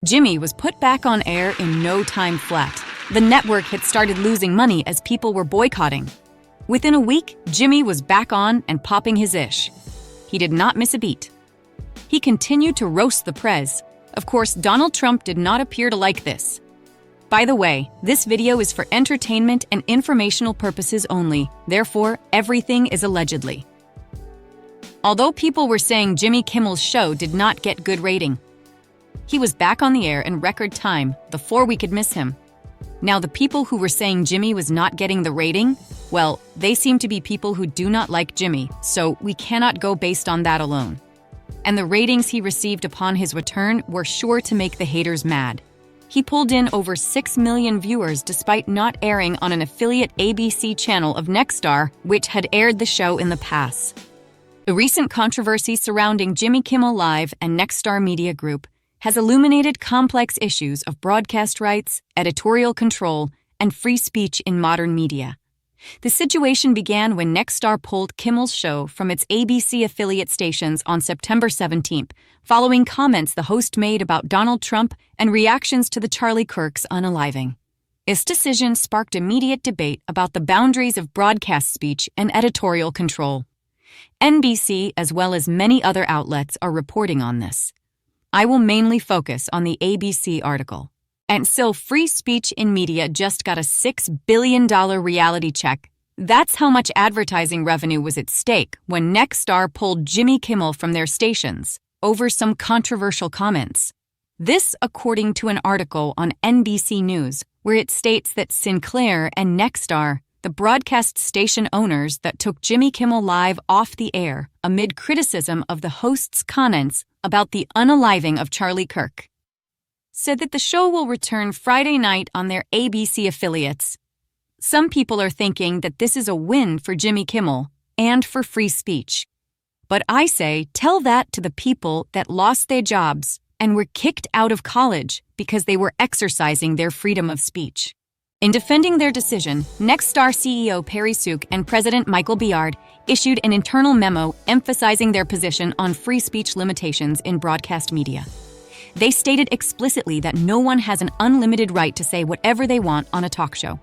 Jimmy was put back on air in no time flat. The network had started losing money as people were boycotting. Within a week, Jimmy was back on and popping his ish. He did not miss a beat. He continued to roast the prez. Of course, Donald Trump did not appear to like this. By the way, this video is for entertainment and informational purposes only, therefore, everything is allegedly. Although people were saying Jimmy Kimmel's show did not get good rating, he was back on the air in record time, before we could miss him. Now, the people who were saying Jimmy was not getting the rating, well, they seem to be people who do not like Jimmy, so we cannot go based on that alone. And the ratings he received upon his return were sure to make the haters mad. He pulled in over 6 million viewers despite not airing on an affiliate ABC channel of Nexstar, which had aired the show in the past. The recent controversy surrounding Jimmy Kimmel Live and Nexstar Media Group has illuminated complex issues of broadcast rights, editorial control, and free speech in modern media. The situation began when Nexstar pulled Kimmel's show from its ABC affiliate stations on September 17th, following comments the host made about Donald Trump and reactions to the Charlie Kirk's unaliving. This decision sparked immediate debate about the boundaries of broadcast speech and editorial control. NBC, as well as many other outlets, are reporting on this. I will mainly focus on the ABC article. And so free speech in media just got a $6 billion reality check. That's how much advertising revenue was at stake when Nexstar pulled Jimmy Kimmel from their stations over some controversial comments. This according to an article on NBC News, where it states that Sinclair and Nexstar, the broadcast station owners that took Jimmy Kimmel Live off the air amid criticism of the host's comments about the unaliving of Charlie Kirk, said that the show will return Friday night on their ABC affiliates. Some people are thinking that this is a win for Jimmy Kimmel and for free speech. But I say, tell that to the people that lost their jobs and were kicked out of college because they were exercising their freedom of speech. In defending their decision, Nexstar CEO Perry Sook and President Michael Biard issued an internal memo emphasizing their position on free speech limitations in broadcast media. They stated explicitly that no one has an unlimited right to say whatever they want on a talk show,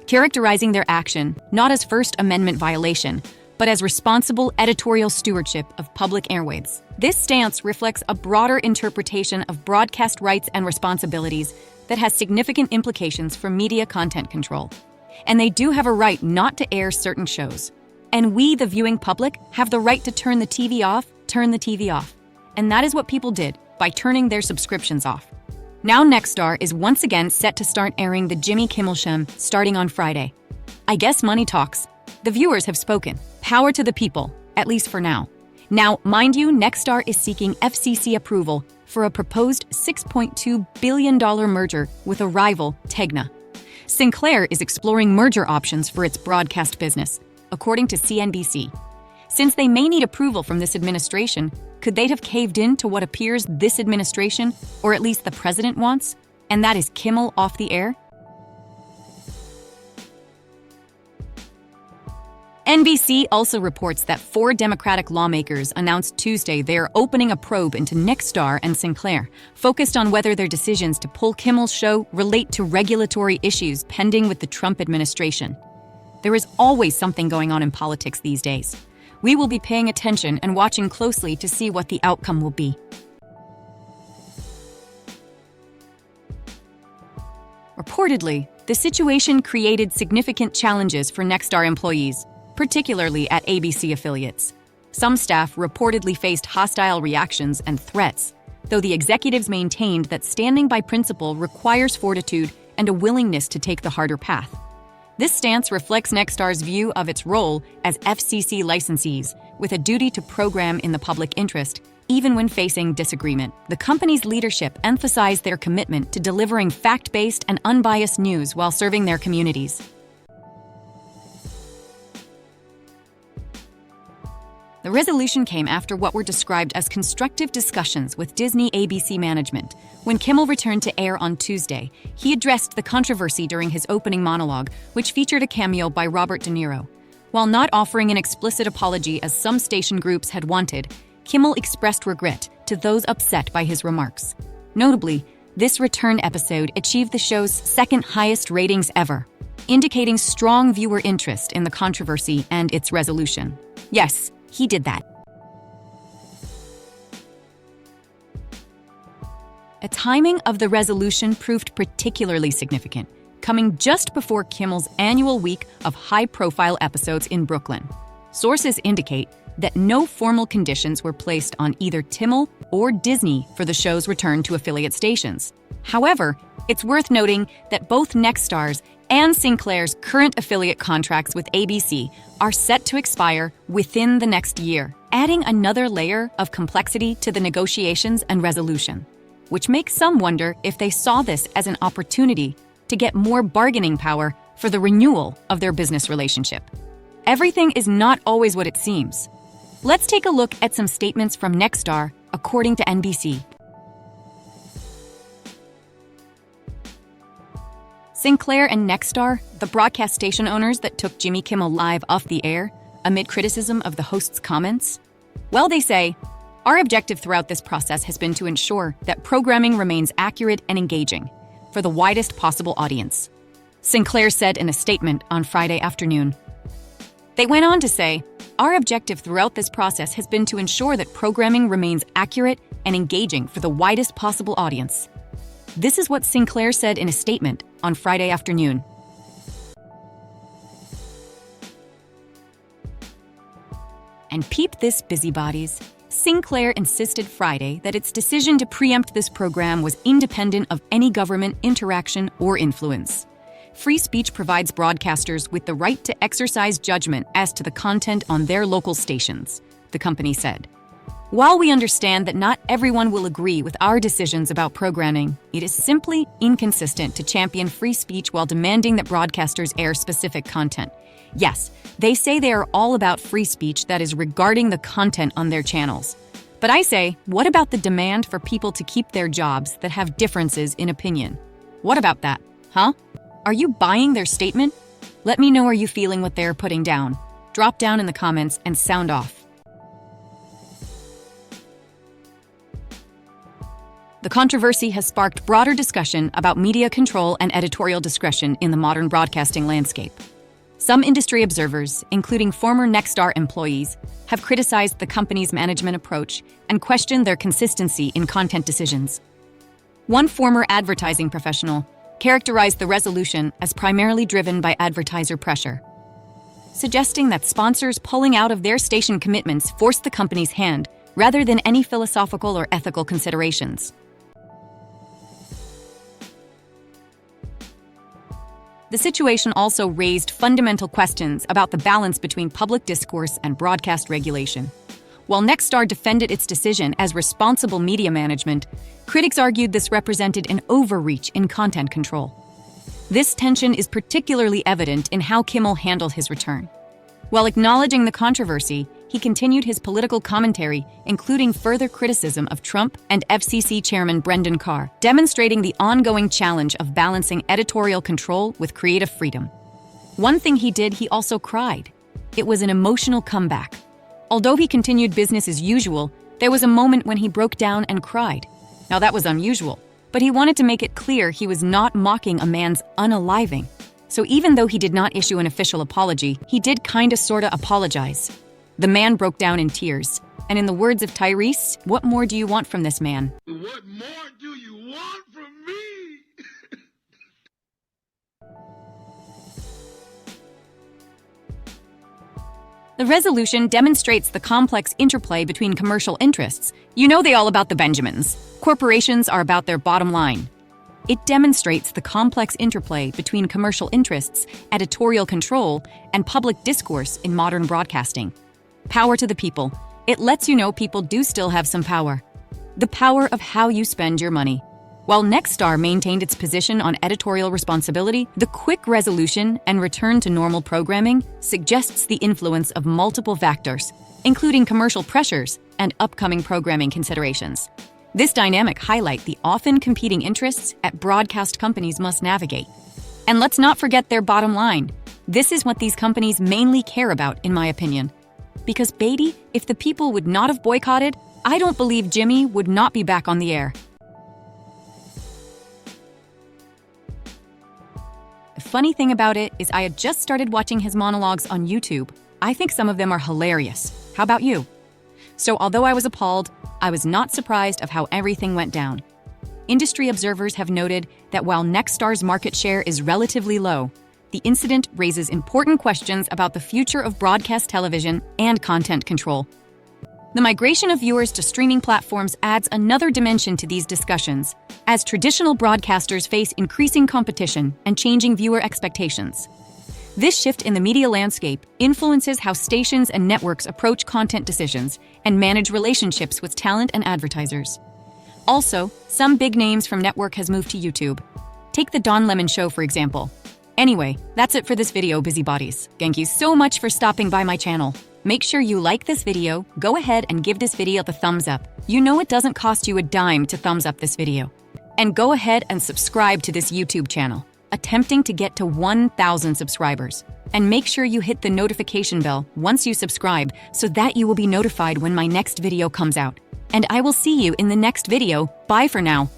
characterizing their action not as First Amendment violation, but as responsible editorial stewardship of public airwaves. This stance reflects a broader interpretation of broadcast rights and responsibilities that has significant implications for media content control. And they do have a right not to air certain shows. And we, the viewing public, have the right to turn the TV off. And that is what people did by turning their subscriptions off. Now Nexstar is once again set to start airing the Jimmy Kimmel Show starting on Friday. I guess money talks. The viewers have spoken. Power to the people, at least for now. Now, mind you, Nexstar is seeking FCC approval for a proposed $6.2 billion merger with a rival, Tegna. Sinclair is exploring merger options for its broadcast business, according to CNBC. Since they may need approval from this administration, could they have caved in to what appears this administration, or at least the president, wants? And that is Kimmel off the air? NBC also reports that 4 Democratic lawmakers announced Tuesday they are opening a probe into Nexstar and Sinclair, focused on whether their decisions to pull Kimmel's show relate to regulatory issues pending with the Trump administration. There is always something going on in politics these days. We will be paying attention and watching closely to see what the outcome will be. Reportedly, the situation created significant challenges for Nexstar employees, particularly at ABC affiliates. Some staff reportedly faced hostile reactions and threats, though the executives maintained that standing by principle requires fortitude and a willingness to take the harder path. This stance reflects Nexstar's view of its role as FCC licensees, with a duty to program in the public interest, even when facing disagreement. The company's leadership emphasized their commitment to delivering fact-based and unbiased news while serving their communities. The resolution came after what were described as constructive discussions with Disney ABC management. When Kimmel returned to air on Tuesday, he addressed the controversy during his opening monologue, which featured a cameo by Robert De Niro. While not offering an explicit apology as some station groups had wanted, Kimmel expressed regret to those upset by his remarks. Notably, This return episode achieved the show's second highest ratings ever, indicating strong viewer interest in the controversy and its resolution. Yes, he did that. The timing of the resolution proved particularly significant, coming just before Kimmel's annual week of high-profile episodes in Brooklyn. Sources indicate that no formal conditions were placed on either Kimmel or Disney for the show's return to affiliate stations. However, it's worth noting that both Nexstar's and Sinclair's current affiliate contracts with ABC are set to expire within the next year, adding another layer of complexity to the negotiations and resolution, which makes some wonder if they saw this as an opportunity to get more bargaining power for the renewal of their business relationship. Everything is not always what it seems. Let's take a look at some statements from Nexstar, according to NBC. Sinclair and Nexstar, the broadcast station owners that took Jimmy Kimmel Live off the air amid criticism of the host's comments? Well, they say, our objective throughout this process has been to ensure that programming remains accurate and engaging for the widest possible audience, Sinclair said in a statement on Friday afternoon. They went on to say, our objective throughout this process has been to ensure that programming remains accurate and engaging for the widest possible audience. This is what Sinclair said in a statement on Friday afternoon. And peep this, busybodies. Sinclair insisted Friday that its decision to preempt this program was independent of any government interaction or influence. Free speech provides broadcasters with the right to exercise judgment as to the content on their local stations, the company said. While we understand that not everyone will agree with our decisions about programming, it is simply inconsistent to champion free speech while demanding that broadcasters air specific content. Yes, they say they are all about free speech that is regarding the content on their channels. But I say, what about the demand for people to keep their jobs that have differences in opinion? What about that, huh? Are you buying their statement? Let me know, are you feeling what they're putting down? Drop down in the comments and sound off. The controversy has sparked broader discussion about media control and editorial discretion in the modern broadcasting landscape. Some industry observers, including former Nexstar employees, have criticized the company's management approach and questioned their consistency in content decisions. One former advertising professional characterized the resolution as primarily driven by advertiser pressure, suggesting that sponsors pulling out of their station commitments forced the company's hand rather than any philosophical or ethical considerations. The situation also raised fundamental questions about the balance between public discourse and broadcast regulation. While Nexstar defended its decision as responsible media management, critics argued this represented an overreach in content control. This tension is particularly evident in how Kimmel handled his return. While acknowledging the controversy, he continued his political commentary, including further criticism of Trump and FCC Chairman Brendan Carr, demonstrating the ongoing challenge of balancing editorial control with creative freedom. One thing he did, he also cried. It was an emotional comeback. Although he continued business as usual, there was a moment when he broke down and cried. Now that was unusual, but he wanted to make it clear he was not mocking a man's unaliving. So even though he did not issue an official apology, he did sorta apologize. The man broke down in tears, and in the words of Tyrese, what more do you want from this man? What more do you want from me? The resolution demonstrates the complex interplay between commercial interests. You know they all about the Benjamins. Corporations are about their bottom line. It demonstrates the complex interplay between commercial interests, editorial control, and public discourse in modern broadcasting. Power to the people. It lets you know people do still have some power. The power of how you spend your money. While Nexstar maintained its position on editorial responsibility, the quick resolution and return to normal programming suggests the influence of multiple factors, including commercial pressures and upcoming programming considerations. This dynamic highlights the often competing interests at broadcast companies must navigate. And let's not forget their bottom line. This is what these companies mainly care about, in my opinion. Because, Beatty, if the people would not have boycotted, I don't believe Jimmy would not be back on the air. funny thing about it is I had just started watching his monologues on YouTube. I think some of them are hilarious. How about you? So although I was appalled, I was not surprised of how everything went down. Industry observers have noted that while Nexstar's market share is relatively low, the incident raises important questions about the future of broadcast television and content control. The migration of viewers to streaming platforms adds another dimension to these discussions, as traditional broadcasters face increasing competition and changing viewer expectations. This shift in the media landscape influences how stations and networks approach content decisions and manage relationships with talent and advertisers. Also, some big names from network has moved to YouTube. Take the Don Lemon Show, for example. Anyway, that's it for this video, busybodies. Thank you so much for stopping by my channel. Make sure you like this video, go ahead and give this video the thumbs up. You know it doesn't cost you a dime to thumbs up this video. And go ahead and subscribe to this YouTube channel, attempting to get to 1,000 subscribers. And make sure you hit the notification bell once you subscribe so that you will be notified when my next video comes out. And I will see you in the next video. Bye for now.